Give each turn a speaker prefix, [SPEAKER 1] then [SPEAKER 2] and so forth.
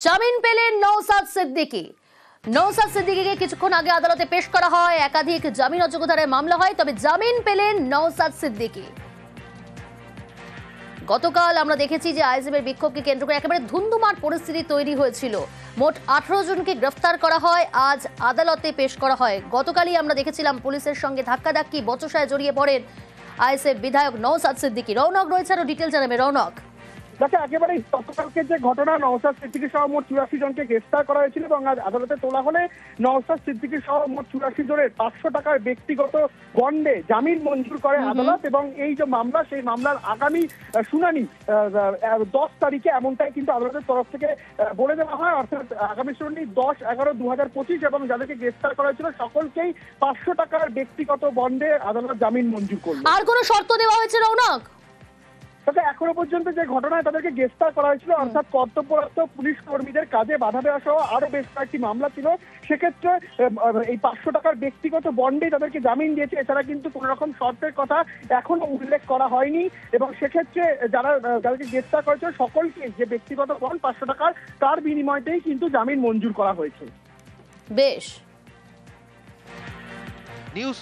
[SPEAKER 1] জামিন পেলেন নওশাদ সিদ্দিকী। নওশাদ সিদ্দিকীকে কিছুক্ষণ আগে আদালতে পেশ করা হয়। একাধিক জামিন অযোগ্যতার মামলা হয়, তবে জামিন পেলেন নওশাদ সিদ্দিকী। গতকাল আমরা দেখেছি যে আইএসএফের বিক্ষোভকে কেন্দ্র করে একেবারে ধুন্ধুমার পরিস্থিতি তৈরি হয়েছিল। মোট 18 জনকে গ্রেফতার করা হয়, আজ আদালতে পেশ করা হয়। গতকালই আমরা দেখেছিলাম পুলিশের সঙ্গে ধাক্কাধাক্কি, বচসায় জড়িয়ে পড়েন আইএসএফ বিধায়ক নওশাদ সিদ্দিকী। রৌনক রয়েছে আরো ডিটেল জানাবে। রৌনক,
[SPEAKER 2] যাতে একেবারে গতকালকে যে ঘটনা, নওশাদ সিদ্দিকী সহ মোট 84 জনকে গ্রেফতার করা হয়েছিল এবং আজ আদালতে তোলা হলে নওশাদ সিদ্দিকী সহ মোট 84 জনের 500 টাকার ব্যক্তিগত বন্ডে জামিন মঞ্জুর করে আদালত। এবং এই যে মামলা, সেই মামলার আগামী শুনানি 10 তারিখে, এমনটাই কিন্তু আদালতের তরফ থেকে বলে দেওয়া হয়। অর্থাৎ আগামী শুনানি 10/11/2025 এবং যাদেরকে গ্রেফতার করা হয়েছিল সকলকেই 500 টাকার ব্যক্তিগত বন্ডে আদালত জামিন মঞ্জুর করল।
[SPEAKER 1] আর কোনো শর্ত দেওয়া হয়েছে রৌনক?
[SPEAKER 2] তবে এখনো পর্যন্ত যে ঘটনায় তাদেরকে গ্রেফতার করা হয়েছিল, অর্থাৎ কর্তব্যরত পুলিশ কর্মীদের কাজে বাধা দেওয়া সহ আরো বেশ কয়েকটি মামলা ছিল, সেক্ষেত্রে এই 500 টাকার ব্যক্তিগত বন্ডে তাদেরকে জামিন দিয়েছে। এছাড়া কিন্তু কোন রকম শর্তের কথা এখনো উল্লেখ করা হয়নি এবং সেক্ষেত্রে যাদেরকে গ্রেফতার করেছে সকলকে যে ব্যক্তিগত বন্ড 500 টাকার, তার বিনিময়তেই কিন্তু জামিন মঞ্জুর করা হয়েছে।
[SPEAKER 1] বেশ।
[SPEAKER 3] নিউজ